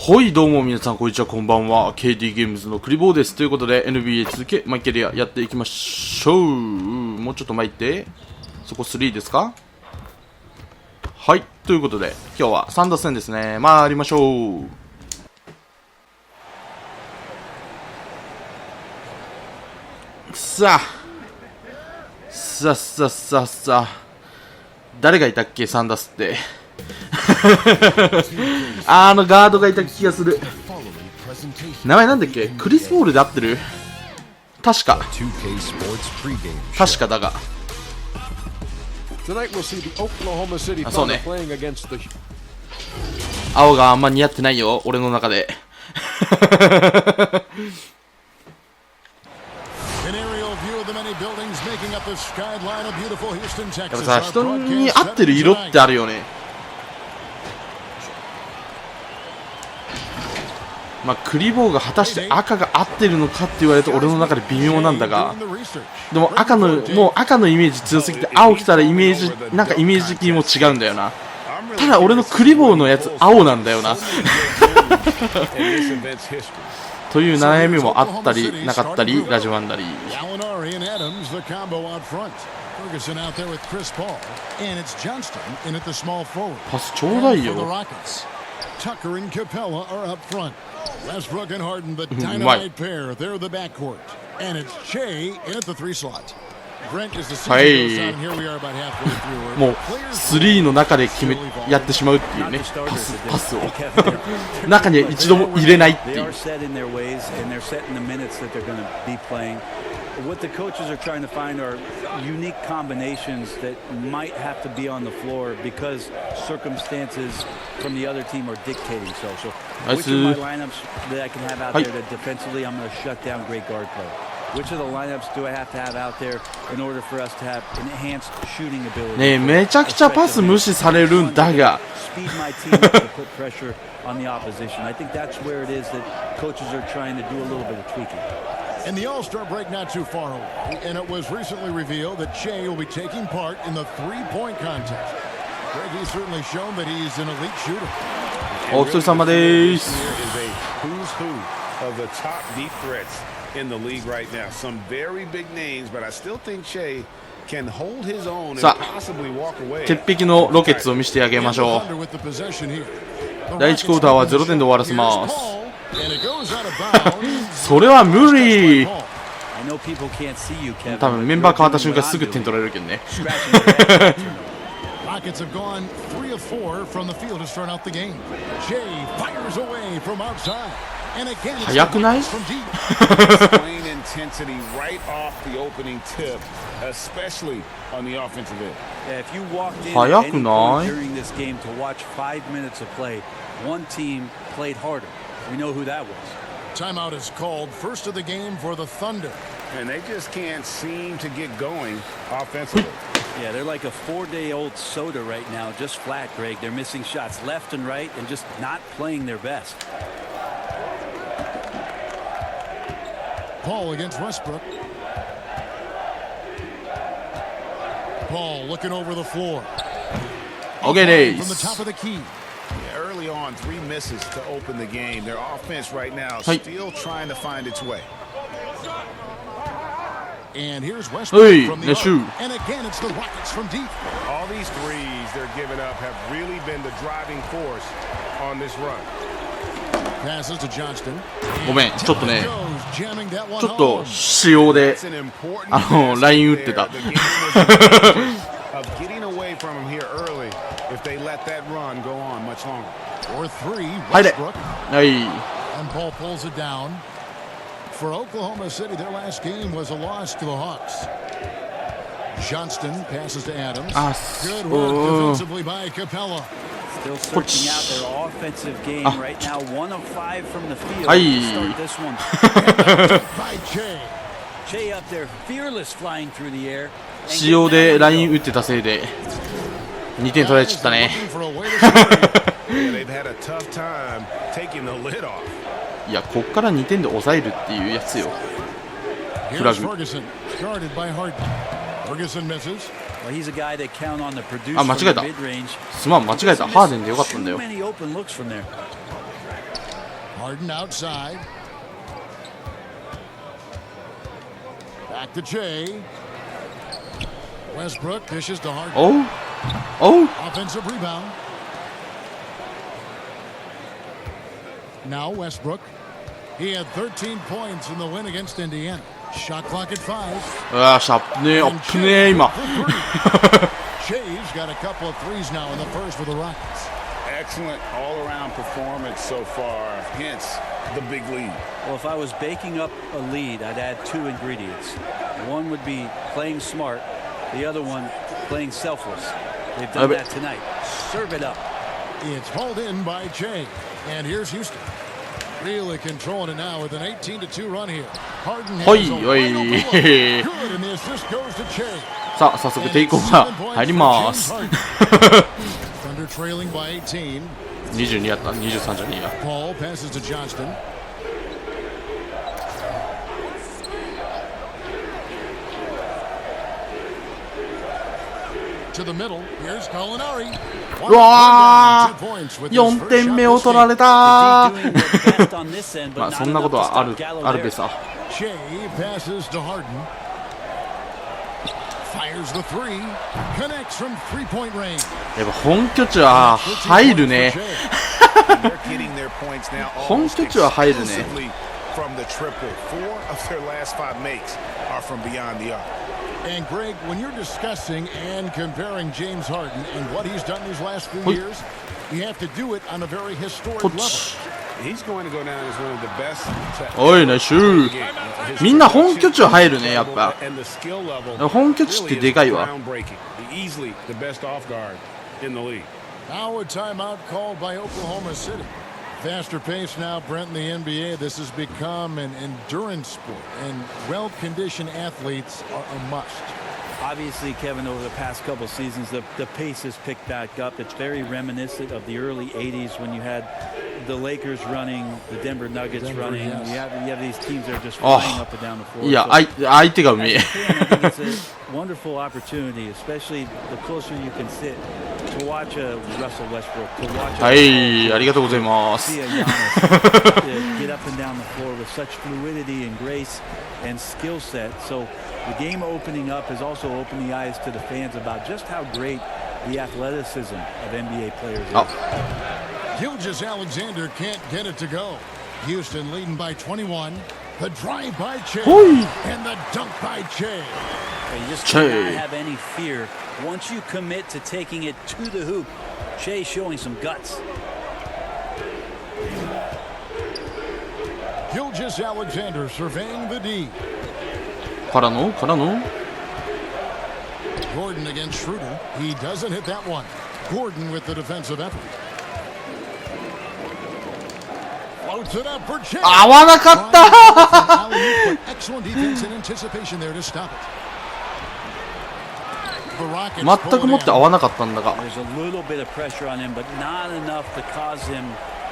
はい、どうも皆さん、こんにちは、こんばんは。KD ゲームズのクリボーです。ということで、NBA2K マイキャリアやっていきましょう。もうちょっと巻いて。そこ3ですか？はい、ということで、今日は3打戦ですね。参りましょう。さあ。誰がいたっけ、3打スって。ガードがいた気がする。名前なんだっけ？クリスボールで合ってる？確かだが。あ、そうね。青があんま似合ってないよ、俺の中で。やっぱさ、人に合ってる色ってあるよね。まあ、クリボーが果たして赤が合ってるのかって言われると俺の中で微妙なんだが、でも赤のイメージ強すぎて、青来たらイメージ的にも違うんだよな。ただ俺のクリボーのやつ青なんだよな。という悩みもあったりなかったり、ラジワンダリー。パスちょうだいよ。Westbrook and Harden, the dynamite pair. They're the backcourt, and it's Shea in at the 3 slot. Brent is the season goes on. Here we are about halfway through. もう3の中でやってしまうっていうね、パスを中に一度も入れないっていう。What the coaches are trying to find are unique combinations that might have to be on the floor because circumstances from the other team are dictating so. Which of my lineups that I can have out there that defensively I'm going to shut down great guard play? Which of the lineups do I have to have out there in order for us to have enhanced shooting ability? ねえ、めちゃくちゃパス無視されるんだが。Speed my team to put pressure on the opposition. I think that's where it is that coaches are trying to do a little bit of tweaking. And the All-Star break not too far away, and it was recently revealed that Shea will be taking part in the three-point contest. Greg, he's certainly shown that he's an elite shooter. お疲れ様です。 Who's who of the top deep threats in the league right now? Some very big names, but I still think Shea can hold his own and possibly walk away. 鉄壁のロケッツを見せてあげましょう。第1クォーターは0点で終わらせます。それは無理。多分メンバー変わった瞬間すぐ点取られるけどね。早くない？早くない？We know who that was. Timeout is called. First of the game for the Thunder. And they just can't seem to get going offensively. Yeah, they're like a 4-day-old soda right now, just flat, Greg. They're missing shots left and right and just not playing their best. Paul against Westbrook. Paul looking over the floor. Okay, from the top of the key. Early on, 3 misses to open the game. Their offense right now still trying to find its way. And here's Westbrook from the arc. And again, it's the Rockets from deep. All these threes they're giving up have really been the driving force on this run. Passes to Johnston. ごめん、ちょっとね、ちょっと仕様でライン打ってた。Of getting away from him here early if they let that run go on much longer. Or 3, Westbrook. And Paul pulls it down. For Oklahoma City, their last game was a loss to the Hawks. Johnston passes to Adams. Good work defensively by Capella. Still searching out their offensive game right now. 1 of 5 from the field. Start this one. By Shea. Shea up there, fearless flying through the air. 仕様でライン打ってたせいで2点取られちゃったね。いや、こっから2点で抑えるっていうやつよ。フラグ。あ、間違えた。すまん、間違えた。ハーデンでよかったんだよ。Harden outside. Back to Jay. Westbrook dishes to Harden. Oh. Offensive rebound. Now Westbrook. He had 13 points in the win against Indiana. Shot clock at 5.今 Shay's got a couple of threes now in the first for the Rockets. Excellent all-around performance so far, hence the big lead. Well, if I was baking up a lead, I'd add 2 ingredients. One would be playing smart, the other one playing selfless. They've done that tonight. Serve it up. It's hauled in by Jay. And here's Houston. Really controlling it now with an 18-2 run here. Harden has a wide open look. Good, and the assist goes to Jay. さあ早速テイクオーバー入ります。Thunder trailing by 18. 22やった23じゃねえや。 Paul passes to Johnston. To the middle. Here's Gallinari. うわー4点目を取られたまあそんなことはあるべさ。 Shea passes to Harden. Fires the three. Connects from three-point range. やっぱ本拠地は入るね。本拠地は入るね。 From the triple, 4 of their last 5 makes are from beyond the arc. And Greg, when you're discussing and comparing James Harden and what he's done these last few years, you have to do it on a very historic level. He's going to go down as one of the best. おいナイスみんな本拠地は入るねやっぱ。本拠地ってでかいわ。 Easily the best off guard in the league. Now a timeout called by Oklahoma City. Faster pace now, Brent, in the NBA. This has become an endurance sport, and well-conditioned athletes are a must. Obviously, Kevin, over the past couple seasons, the pace has picked back up. It's very reminiscent of the early 80s when you had the Lakers running, the Denver Nuggets running. Yes. You have these teams that are just flying up and down the floor. いや相手がうめえ。 I think it's a wonderful opportunity, especially the closer you can sit, to watch a Russell Westbrook, to watch はいありがとうございます。 see a Giannis get up and down the floor with such fluidity and grace and skill set. So the game opening up has also opened the eyes to the fans about just how great the athleticism of NBA players is. Gilgeous-Alexander can't get it to go. Houston leading by 21. The drive by Che and the dunk by Che. You just cannot have any fear once you commit to taking it to the hoop. Che showing some guts. Gilgeous-Alexander surveying the D. からの Gordon against Schroeder. He doesn't hit that one. Gordon with the defensive effort. Floats it up for Che. 合わなかった Excellent defense and anticipation there to stop it. 全くもって合わなかったんだが。 There's a little bit of pressure on him, but not enough to cause him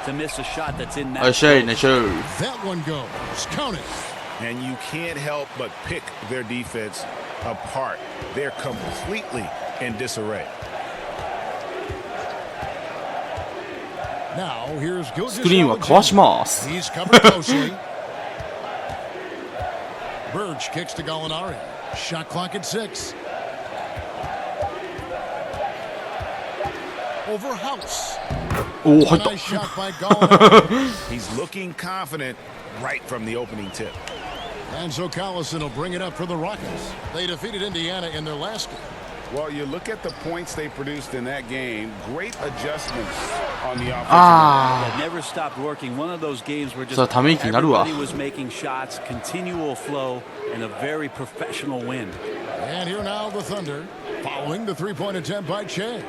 to miss a shot that's in that. That one goes. Count it. And you can't help but pick their defense apart. They're completely in disarray. Now here's Gilgeous-Alexander. スクリーンはかわします。 He's covered closely. Birch kicks to Gallinari. Shot clock at 6. Over House. おお入った Nice shot by Gallinari. He's looking confident right from the opening tip. And so Collison will bring it up for the Rockets. They defeated Indiana in their last game. Well, you look at the points they produced in that game. Great adjustments on the offensive end. That never stopped working. One of those games where just ため息になるわ。 everybody was making shots, continual flow, and a very professional win. And here now the Thunder, following the three-point attempt by Che.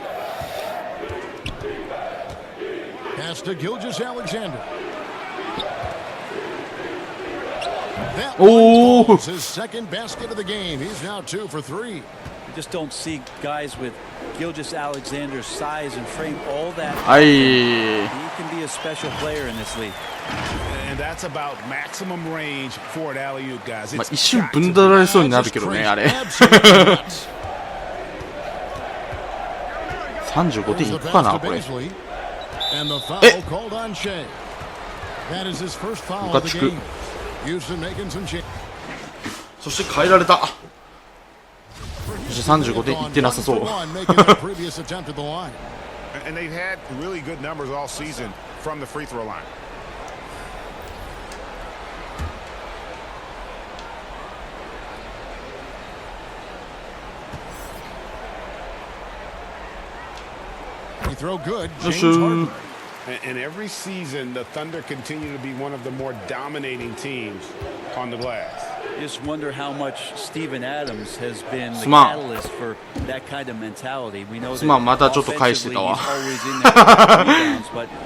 Pass to Gilgeous-Alexander. That one falls, his second basket of the game. He's now 2 for 3. You just don't see guys with Gilgeous-Alexander's size and frame all that. He can be a special player in this league. And that's about maximum range for an alley-oop, guys. まあ一瞬ぶんだられそうになるけどねあれ。35点いくかなこれ。ムカチク。そして変えられた。そして35点いってなさそう。And they've had really good numbers all season from the free throw line. He throw good. James Harden. And every season, the Thunder continue to be one of the more dominating teams on the glass. Just wonder how much Steven Adams has been the catalyst for that kind of mentality. We know that またちょっと返してたわ。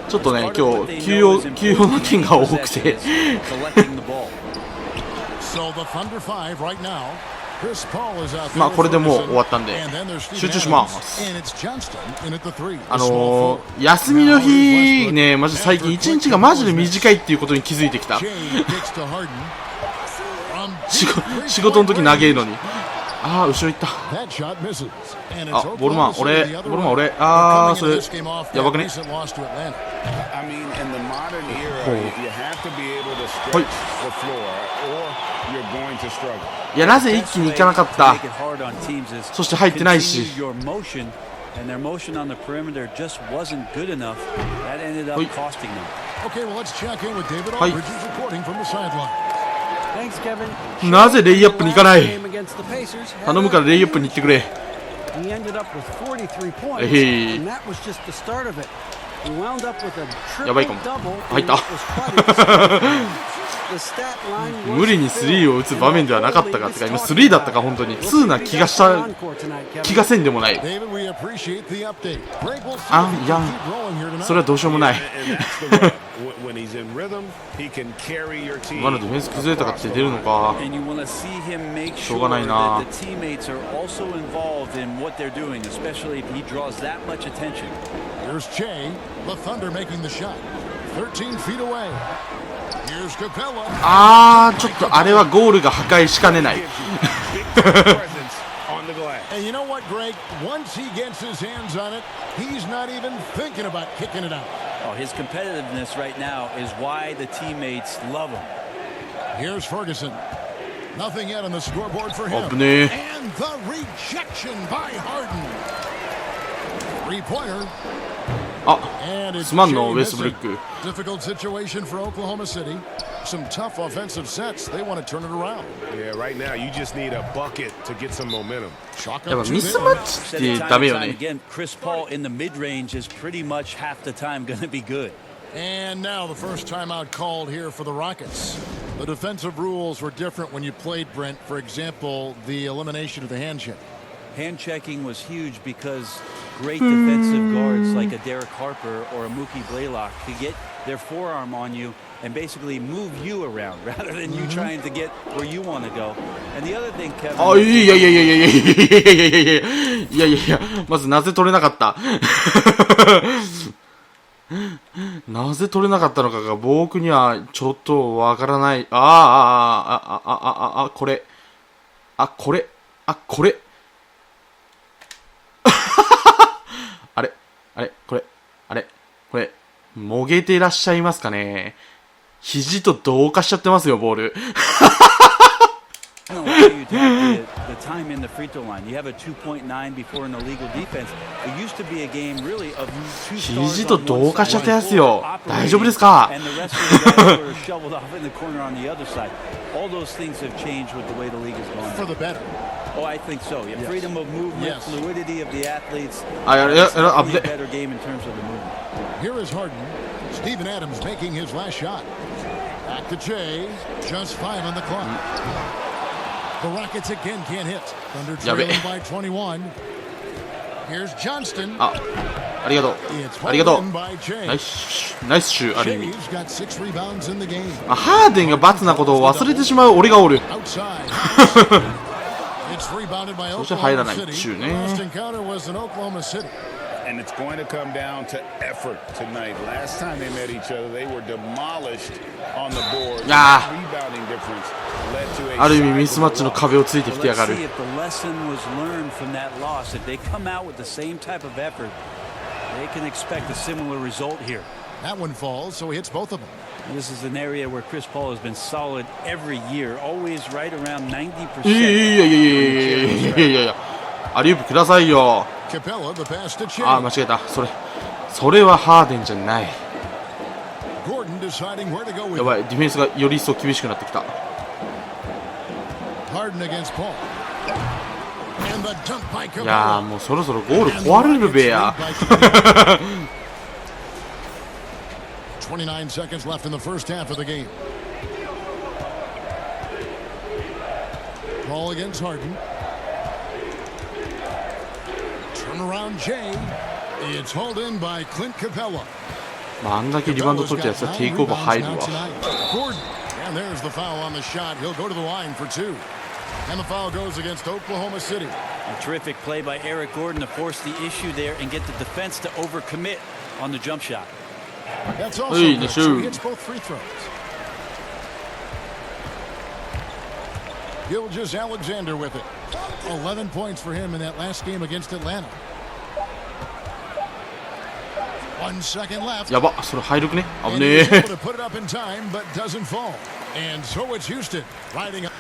ちょっとね、今日休養の件が多くて。まあこれでもう終わったんで集中します。休みの日ね、マジ最近1日がマジで短いっていうことに気づいてきた。仕事の時長えのに。ああ、後ろ行った。あ、ボールマン俺。ああ、それやばくね。はい。いや、なぜ一気に行かなかった。そして入ってないし。なぜレイアップに行かない。頼むからレイアップに行ってくれ。やばいかも。入った無理に3を打つ場面ではなかったかってか、今3だったか。本当に2な気がせんでもない。あ、いや、それはどうしようもない。今のディフェンス崩れたかって出るのか。しょうがないな。あー、ちょっとあれはゴールが破壊しかねない。And you know what, Greg? Once he gets his hands on it, he's not even thinking about kicking it out. Oh, his competitiveness right now is why the teammates love him. Here's Ferguson. Nothing yet on the scoreboard for him. And the rejection by Harden. Three-pointer. あ、すまんのウェストブルック。 Difficult situation for Oklahoma City. Some tough offensive sets. They want to turn it around. Yeah, right now you just need a bucket to get some momentum. やっぱミスマッチってダメよね。 Again, Chris Paul in the mid-range is pretty much half the time going to be good. And now the first timeout called here for the Rockets. The defensive rules were different when you played, Brent. For example, the elimination of the hand check. Hand checking was huge because great defensive guards like a Derek Harper or a Mookie Blaylock could get their forearm on you and basically move you around rather than you trying to get where you want to go. And the other thing, Kevin. あ、いや、まずなぜ取れなかった。なぜ取れなかったのかが僕にはちょっとわからない。これ。これ、もげてらっしゃいますかね。肘と同化しちゃってますよ、ボール。肘と同化しちゃったやつよ。大丈夫ですか。Oh, I think so. Yeah, freedom of movement, fluidity of the athletes. A better game in terms of the movement. Here is Harden. Steven Adams making his last shot. Back to Jay. Just 5 on the clock. The Rockets again can't hit. Thunder trailing by 21. Here's Johnston. ありがとう。ナイスシュー、ある意味。ハーデンがバツなことを忘れてしまう俺がおる。そして入らないシューね。And it's going to come down to effort tonight. Last time they met each other, they were demolished on the board. Rebounding difference led to a ある意味ミスマッチの壁をついてきてやがる。 Let's see if the lesson was learned from that loss. If they come out with the same type of effort, they can expect a similar result here. That one falls, so he hits both of them. This is an area where Chris Paul has been solid every year, always right around 90%. いやアリウープくださいよ。あ、間違えた。それはハーデンじゃない。やばい、ディフェンスがより一層厳しくなってきた。いやー、もうそろそろゴール壊れるべや。29 seconds left in the first half of the game. Ball against Harden. Turnaround Jay. It's hauled in by Clint Capella. まあ、あんだけリバウンド取ったやつはテイクオーバー入るわ。Gordon. And there's the foul on the shot. He'll go to the line for two. And the foul goes against Oklahoma City. A terrific play by Eric Gordon to force the issue there and get the defense to overcommit on the jump shot. That's also good. So he hits both free throws. Gilgeous-Alexander with it. 11 points for him in that last game against Atlanta. 1 second left. やば、それ入るくね。危ねえ。Able to put it up in time, but doesn't fall. And so it's Houston riding up.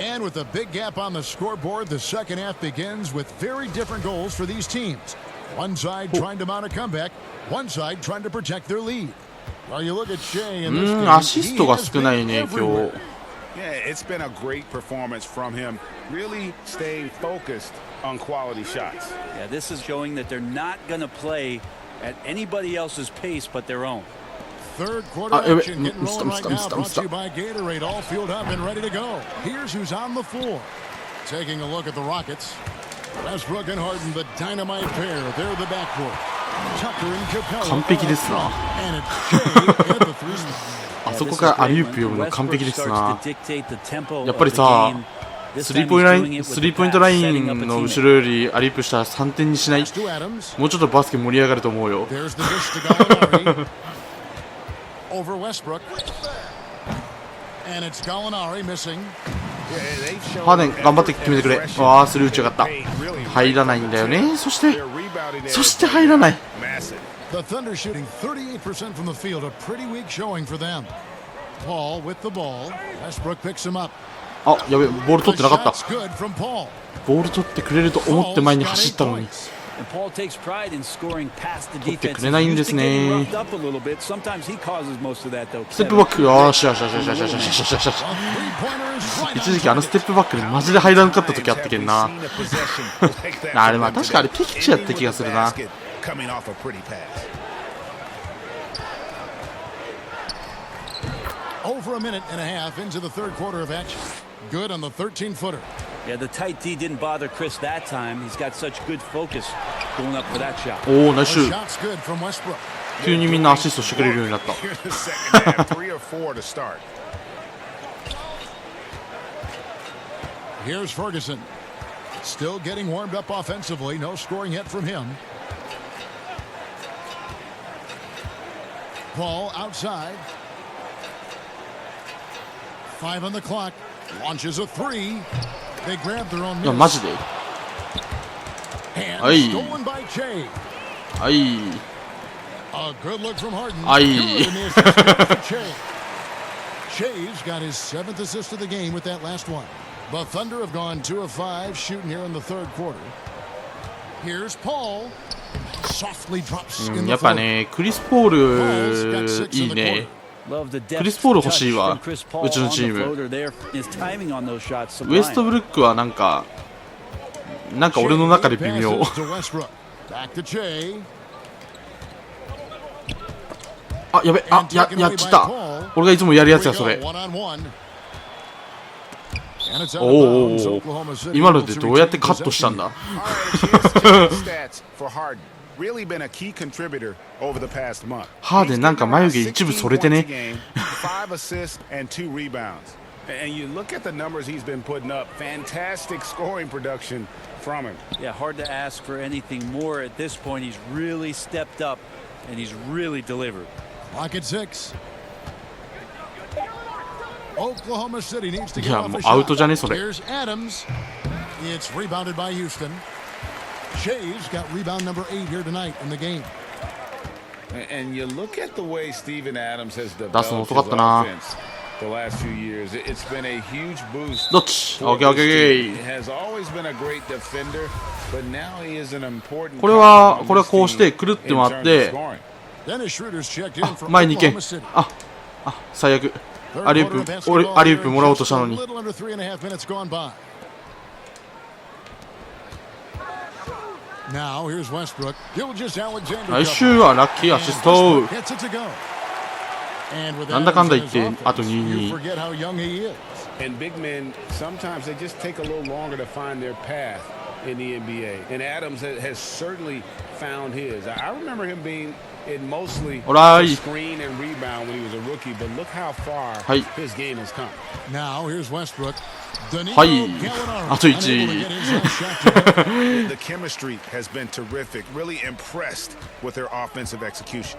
And with a big gap on the scoreboard, the second half begins with very different goals for these teams. One side trying to mount a comeback, one side trying to protect their lead. Well, you look at Shea in this game, アシストが少ないね、今日。Yeah, it's been a great performance from him. Really staying focused on quality shots. Yeah, this is showing that they're not going to play at anybody else's pace but their own. Third quarter action getting rolling right now. Brought to you by Gatorade, all fueled up and ready to go. Here's who's on the floor. Taking a look at the Rockets. Westbrook and Harden, the dynamite pair. They're the backcourt. Tucker and Capella. 完璧ですな。 And it's Shea at the three spot. あそこからアリウープ読むの完璧ですな。やっぱりさ、スリーポイントラインの後ろよりアリウープしたら3点にしない。もうちょっとバスケ盛り上がると思うよ。Over Westbrook. And it's Gallinari missing. ハーデン頑張って決めてくれ。わあ、スルー打ち上がった。入らないんだよね。そして入らない。The Thunder shooting 38% from the field, a pretty weak showing for them. Paul with the ball. Westbrook picks him up. あ、やべ、ボール取ってなかった。 Good from Paul. ボール取ってくれると思って前に走ったのに。 And Paul takes pride in scoring past the defense. 取ってくれないんですね。 Sometimes he causes most of that though. ステップバック、よしよしよしよしよしよしよしよしよし。一時期あのステップバックでマジで入らなかった時あったけんな。あれまあ確かあれピッチやった気がするな。Over a minute and a half into the third quarter of action. Good on the 13-footer. Yeah, the tight D didn't bother Chris that time. He's got such good focus going up for that shot. おお、ナイス。 Shot's good from Westbrook. 急にみんなアシストしてくれるようになった。Here's Ferguson. Still getting warmed up offensively. No scoring yet from him. Paul outside. 5 on the clock. Launches a three. They grab their own いや miss. マジで。 And はい。 stolen by Shea. はい。 A good look from Harden. はい。 Good in the assist for Shea. Shea's got his 7th assist of the game with that last one. The Thunder have gone 2 of 5 shooting here in the third quarter. Here's Paul. Softly drops in や the っぱ floor. ね、クリス・ポールいいね。クリス・ポール欲しいわ、うちのチーム。ウエストブルックはなんか俺の中で微妙。あ、やべ、あ、やっちゃった。俺がいつもやるやつや、それ。おお、今のでどうやってカットしたんだ。ハーデンなんか眉毛一部それてね。And you look at the numbers he's been putting up. Fantastic scoring production from him. Yeah, hard to ask for anything more at this point. He's really stepped up and he's really delivered. Clock at 6. Oklahoma City needs to い get や off も a うアウト shot. じゃねそれ。 Here's Adams. It's rebounded by Houston. Shay's got rebound number 8 here tonight in the game. And you look at the way Steven Adams has 出すの developed 遅か his ったな。 offense the last few years. It's been a huge boost. どっち？ for オッケーオッケ this ーオッ team. ケ He has always been a great defender, but now he is an important ー。これは component これ of はこう this して team くるって in 回っ terms of て、 scoring. Dennis Schroeder's checked in あ for 前に行け。 Oklahoma City. あ最悪。 Third アリウ quarter ープ basketball アリウー here プ in もらおうとし just た a のに。 little under 3.5 minutes gone by. Now here's Westbrook. Gilgeous-Alexander 来週はラッキーアシスト。 gets it to go. And with なんだかんだ言っ Adams て in his あと offense, you 2-2。 forget how young he is. And big men, sometimes they just take a little longer to find their path in the NBA. And Adams has certainly found his. I remember him being in mostly Alright. screen and rebound when he was a rookie, but look how far はい。 his game has come. Now here's Westbrook. はい。あと1。 The chemistry has been terrific. Really impressed with their offensive execution.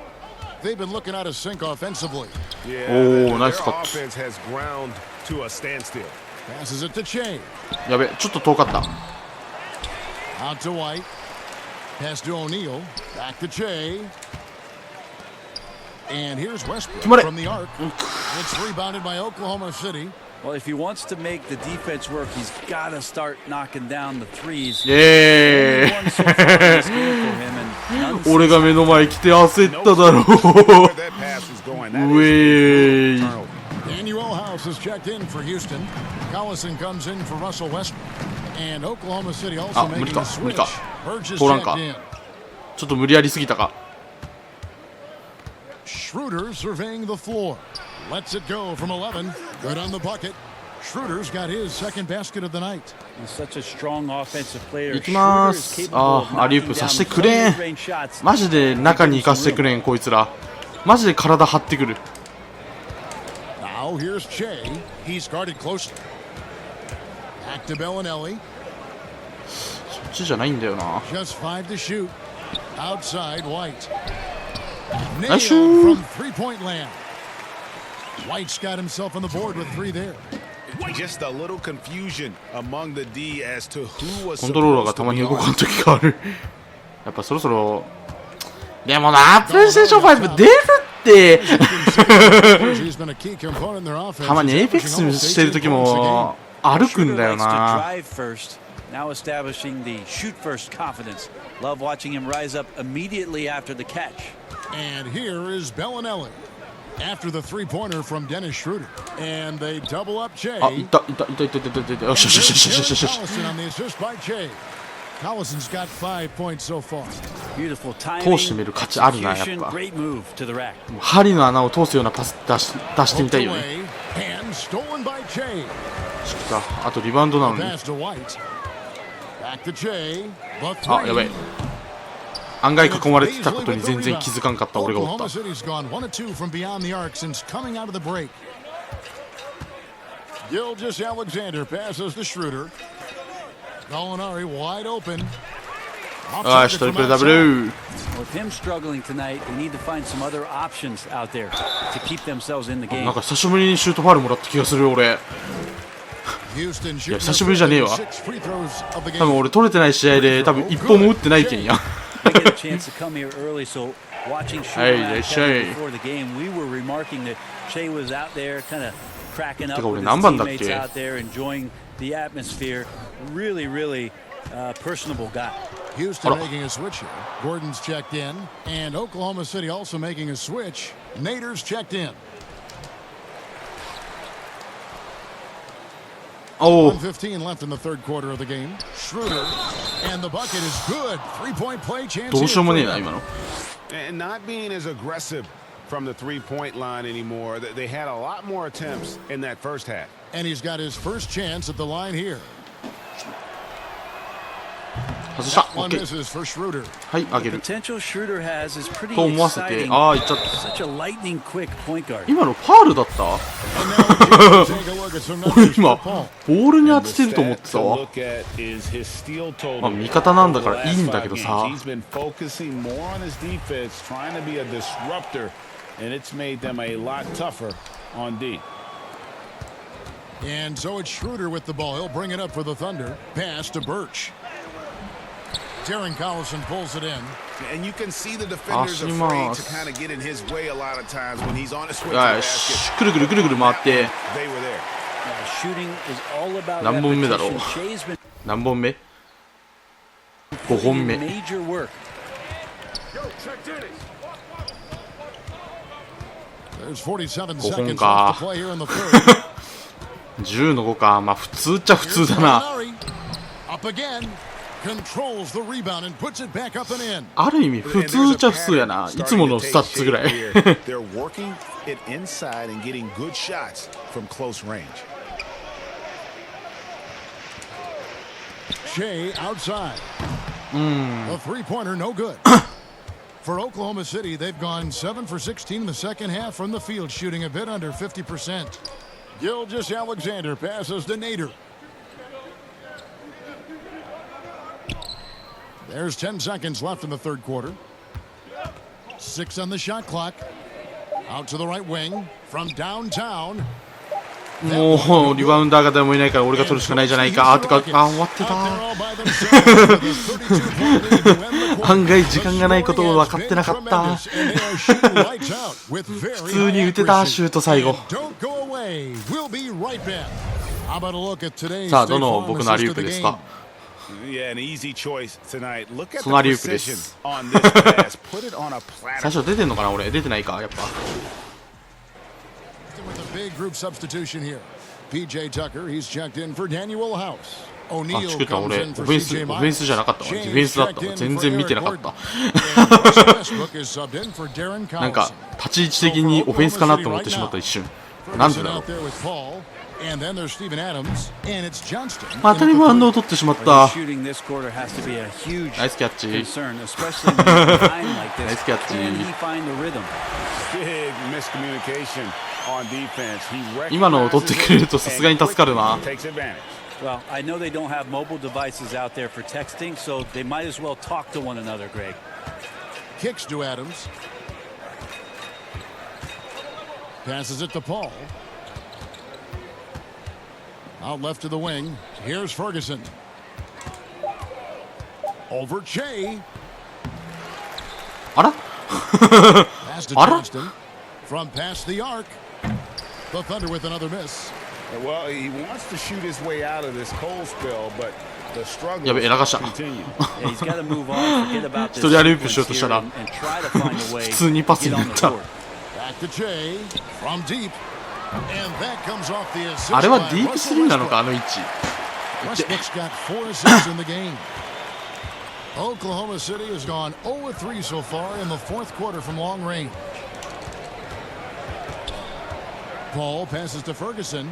They've been looking out of sync offensively. Yeah, Oh, their nice cut. offense has ground to a standstill. Passes it to Che. やべちょっと遠かった。 Out to White. Pass to O'Neal. Back to Che. And here's Westbrook from the arc. It's rebounded by Oklahoma City. Well, if he wants to make the defense work, he's got to start knocking down the threes. イエーイ。 Only one so far in this game for him, and none 俺が目の前来て焦っただろう。 Where that pass was going, that うえ is ーい。 Daniel House is checked in for Houston. Collison comes in for Russell Westbrook. And Oklahoma City also making a switch. 無理か。 Burge is 通らんか。 checked in. ちょっと無理やりすぎたか。 Schroeder surveying the floor. Lets it go from 11. Good on the bucket. Schroeder's got his second basket of the night. he's such a strong offensive player. 行きま Schroeder す。 is capable of あ、アリウー knocking プ down させてくれん。 mid-range shots. マジで中に行かせてくれんこいつら。マジで体張ってくる。 Now here's Che. He's guarded closely. Back to Bellinelli. そっちじゃないんだよな。 Just 5 to shoot. Outside White. Nailed Nice shoot. from three-point land. White's got himself on the board with 3 there. just a little confusion among the D as to who was コントローラーが supposed た to まに be 動か on. ん時がある。やっぱそろそろ。でもな、プレイステーション5出るって。 He's been a key component in their offense. たまにエイペックスしてる時も歩くんだよ Schroeder likes to な。 drive first, now establishing the shoot first confidence. Love watching him rise up immediately after the catch. And here is Bellinelli after the three-pointer from Dennis Schroeder. And they double up Che. あ、いたいたいたいたいたいたいた。よしよしよしよしよしよし。 Collison on the assist by Che. Collison's got 5 points so far. Beautiful 通してみ timing, る価値あるな、やっ execution, ぱ。 great move to the rack. 針の穴を通すようなパス出してみたいよね。 Away, and stolen by Che. あとリバウンドなのに。 Pass to White. Back to Che. The あ、やばい。 three. 案外囲まれてたことに全然気づかんかった俺がおった Oklahoma City's gone 1 of 2 from beyond the arc since coming out of the break. Gilgeous-Alexander passes to Schroeder. Gallinari wide open. よしトリプルダブル。 With him struggling tonight, they need to find some other options out there to keep themselves in the なん game. か久しぶりにシュートファウルもらった気がする俺。 Houston いや shooting 久しぶりじゃねえわ。 6 free throws of the 多分 game. 俺取れてない試合で多分一本も打ってないけんや。 I get a chance to come here early, so watching Hey, Schroeder Shea. before the game, we were remarking that Shea was out there kind of cracking up てか with 俺 his 何番だっ teammates け？ out there, enjoying the atmosphere. Really, really personable guy. Houston making a switch here. Gordon's checked in. And Oklahoma City also making a switch. Nader's checked in. おお。 1:15 left in the third quarter of the game. Schroeder. And the bucket is good. 3-point play chance. どうしようもねえ here な for 今の。 And not being as aggressive from the three-point line anymore. They had a lot more attempts in that first half. And he's got his first chance at the line here. 外した。 One オッケー。 misses for Schroeder. はいあげ The る。 potential Schroeder has is pretty と思わせて、 exciting. ああいっちゃった。 Such a lightning quick point guard. 今のファールだった？ And now take a look at some 俺 numbers 今 for Paul. ボールに当 And て the てると思って stat た to わ。 look at is his steal total まあ味方なんだから over い the いん last だけど 5 games. さ。 He's been focusing more on his defense, trying to be a disruptor, and it's made them a lot tougher on D. And so it's Schroeder with the ball. He'll bring it up for the Thunder. Pass to Birch. Darren Collison pulls it in. And you can see the defenders afraid to kind of get in his way a lot of times when he's on his way to the basket. くるくるくるくる回って。 They were there. Shooting is all about 何本目だろう。 repetition. 何本目 ?5 本目。 Major work. There's 47 5本 seconds か left to play here in the third. 10の5か。まあ普通っちゃ普通だな。 Up again. Controls the rebound and puts it back up and in. ある意味普通っちゃ普通やな。いつものスタッツぐらい。 They're working it inside and getting good shots from close range. Shea outside. A three-pointer, no good. For Oklahoma City, they've gone 7 for 16 in the second half from the field, shooting a bit under 50%. Gilgeous Alexander passes to Nader. There's 10 seconds left in the third quarter. 6 on the shot clock. Out to the right wing from downtown. もうリバウンダーが誰もいないから俺が取るしかないじゃないか。終わってた。案外時間がないことを分かってなかった。普通に打てたシュート最後。さあどの僕のアリウープですか。そのアリウープです。最初出てんのかな俺。出てないかやっぱ。With a big group substitution here. PJ Tucker, he's checked in for Daniel House. O'Neal comes in for CJ Miles. オフェンスじゃなかったわ。ディフェンスだったわ。全然見てなかった。なんか立ち位置的にオフェンスかなと思ってしまった一瞬。なんでだろう。またリバウンドを取ってしまった。ナイスキャッチ。ナイスキャッチ。今のを取ってくれるとさすがに助かるな。Well, I know they don't have mobile devices out there for texting, so they might as well talk to one another, Greg. Kicks to Adams. Passes it to Paul. Out left to the wing. Here's Ferguson. Over Shea. あら Pass to あら Johnston. From past the arc. The Thunder with another miss. Well, he wants to shoot his way out of this cold spell, but the struggle やべ、流した。 Yeah, he's got to move on, forget about 一 this 人アリウープしよう sequence とした here ら and try to find a way 普通にパス to に get な on っ the た。 court. Back to Shea. From deep. And that comes off the assist. あれは by ディープ Russell スリーなのか Westbrook. あの位置。 Westbrook's got 4 assists in the game. Oklahoma City has gone 0-3 so far in the fourth quarter from long range. Paul passes to Ferguson.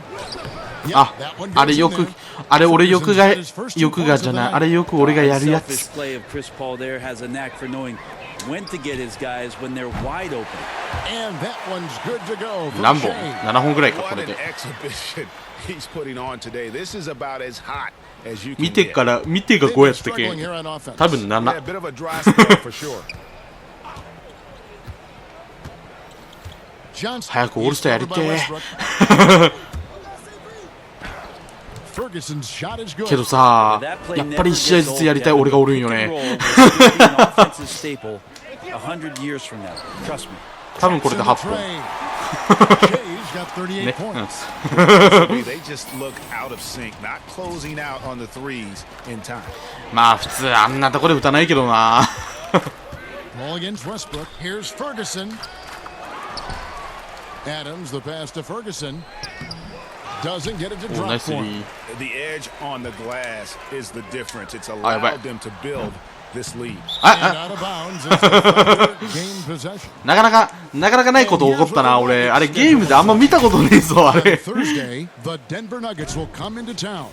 あ、あれよく、あれ俺よくがじゃない。あれよく俺がやるやつ。 This play of Chris Paul there has a knack for knowing when to get his guys when they're wide open. And that one's good to go. 何本 ?7 本ぐらいかこ What れ an で。 exhibition he's putting on today. This is about as hot as you can 見て get. から見てが5やったけ Struggling here ん。 on offense. 多分 Yeah, 7。 a bit of a dry spell for sure. Johnston 早くオールスターやりて Ferguson's shot is good. けどさ、やっぱり1試合ずつやりたい俺がおるんよね。多分これで8本。 Shea's got 38ね。 points. They just look out of sync, not closing out on the threes in time. まあ普通あんなとこで打たないけどな。 Ball against Westbrook. Here's Ferguson. Adams, the pass to Ferguson. Doesn't get it to お drop ナイスリ point. ー。 The edge on the glass is the difference. It's あ、やばい。 allowed them to build this lead. And あ、 out of bounds. It's the Thunder gain possession. なかなかないこと起こったな俺。あれゲームであんま見たことねえぞあ On れ。 Thursday, the Denver Nuggets will come into town.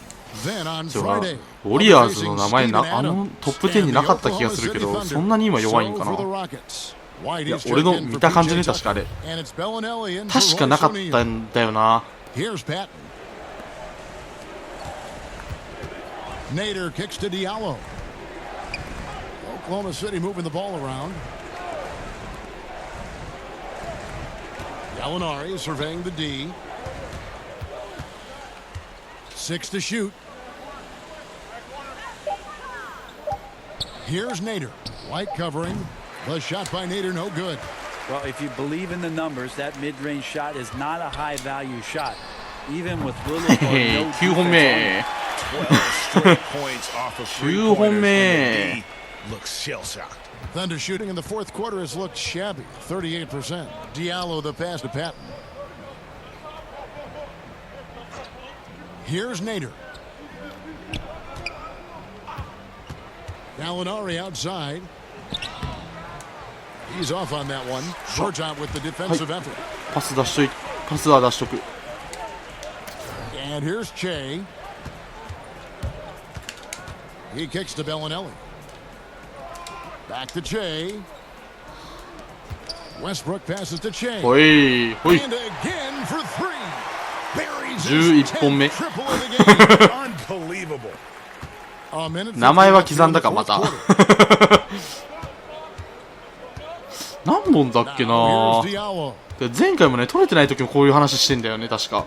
Then on そうな Friday, ウォリアーズの名前なあのトップ10になかった気がするけど、そんなに今弱いんかな。いや俺の見た感じね確かあれ。確かなかったんだよな。 Here's Patton. Nader kicks to Diallo. Oklahoma City moving the ball around. Gallinari surveying the D. 6 to shoot. Here's Nader. White covering. The shot by Nader, no good. Well, if you believe in the numbers, that mid-range shot is not a high-value shot, even with little or no 9本目。 12 straight points off of 9本 3-pointers. 目。 Looks shell-shocked. Thunder shooting in the fourth quarter has looked shabby. 38%. Diallo the pass to Patton. Here's Nader. Gallinari outside. He's off on that one. Short with the defensive effort. パス出しとい、パスは出しとく。 And here's Che. He kicks to Bellinelli. Back to Che. Westbrook passes to Che. ほい、ほい。 And again for three. Buries 11 his 本目。 triple of the game. Unbelievable. 名前は刻んだか、また。何本だっけな。前回もね、取れてない時もこういう話してんだよね、確か。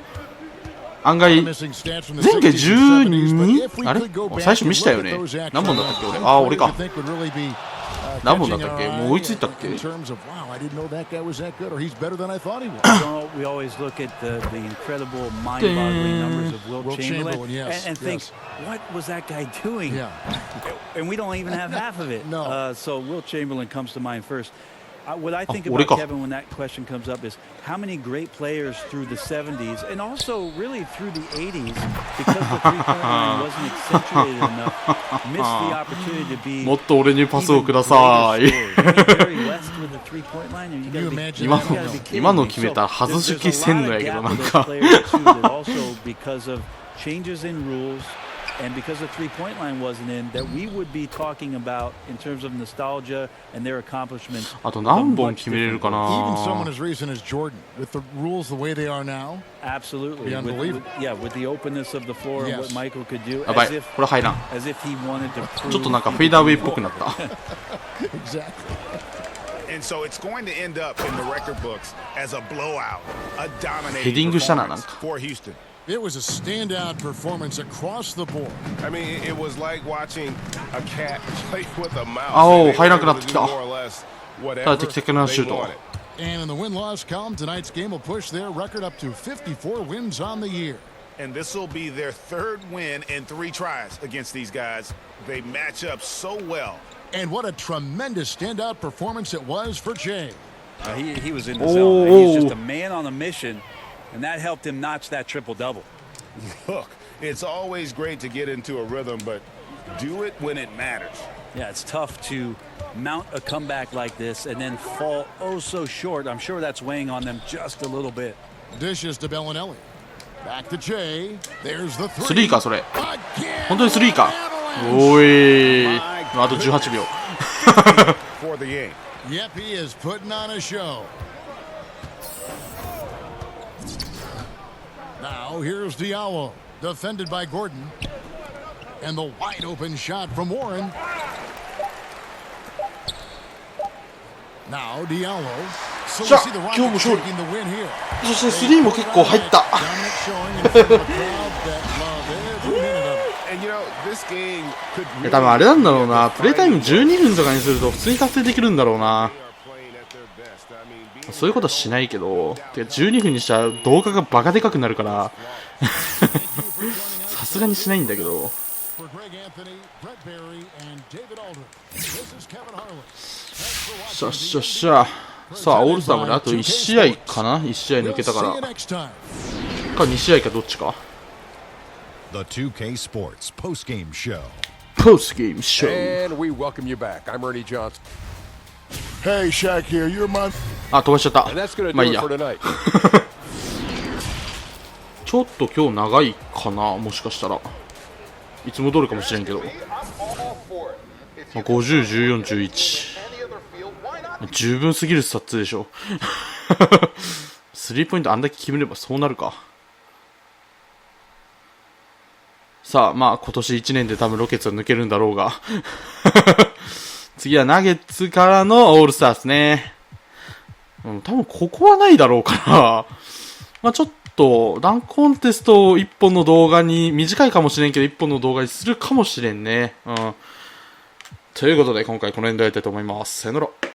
案外、前回12？ あれ最初見したよね。何本だったっけ俺。あ、俺か。何本だったっけもう追いついたっけ We always look at the incredible mind-boggling numbers of Will Chamberlain and think, what was that guy doing? And we don't even have half of it. So Will Chamberlain comes to mind first. What I think about Kevin when that question comes up is how many great players through the 70s and also really through the 80s, because the three-point line wasn't accentuated enough, missed the opportunity to be もっと俺にパスをください。今の決めた外しきせんのやけどなんか。And because the three-point line wasn't in, that we would be talking about in terms of nostalgia and their accomplishments. あと何本決めれるかな。 Even someone as recent as Jordan, with the rules the way they are now. Absolutely. With the openness of the floor and what Michael could do. やばい、これ入らん。 As if he wanted to prove ちょっとなんかフェイダーウェイっぽくなった。 Exactly. And so it's going to end up in the record books as a blowout, a ヘディン dominating グしたな、なんか。 performance for Houston. It was a standout performance across the board. I mean, it was like watching a cat play with a mouse. あお、入らなくなってきた。 More ただ適切なシュー they ト。 wanted. And in the win-loss column, tonight's game will push their record up to 54 wins on the year. And this will be their third win in 3 tries against these guys. They match up so well. And what a tremendous standout performance it was for Jay. He was in the zone. He's just a man on a mission, and that helped him notch that triple-double. Look, it's always great to get into a rhythm, but do it when it matters. Yeah, it's tough to mount a comeback like this and then fall oh so short. I'm sure that's weighing on them just a little bit. Dishes to Bellinelli. Back to Jay. There's the スリーかそれ。 Again, 本当にスリーか。おい。あと18秒。 For the game. Yep, he is putting on a show. Now here's Diallo, defended by Gordon. And the wide open shot from Warren. Now Diallo. So we see the Rockets taking the win here. そしてスリーも結構入った。 Dominant showing in front of a crowd that loved every minute of it. And you know, this game could いや多分あれなんだろうな。プレイタイム12分とかにすると普通に達成できるんだろうな。そういうことはしないけど、てか12分にしたら動画がバカでかくなるからさすがにしないんだけど。しゃっしゃっしゃ。さあオールスターまであと1試合かな。1試合抜けたからか2試合かどっちか。 The 2K Sports post-game show. Post-game show. And we welcome you back. I'm Ernie Johnson. Hey, Shaq here. You're my. あ、飛ばしちゃった。 And that's going to まあい do い it や。 for tonight. ちょっと今日長いかな、もしかしたら。いつも通りかもしれんけど。まあ、50、14、11。十分すぎるスタッツでしょ。スリーポイントあんだけ決めればそうなるか。さあ、まあ今年1年で多分ロケッツは抜けるんだろうが。次はナゲッツからのオールスターですね。多分ここはないだろうから。まあちょっとダンクコンテストを1本の動画に、短いかもしれんけど1本の動画にするかもしれんね。ということで今回この辺でやりたいと思います。さよなら。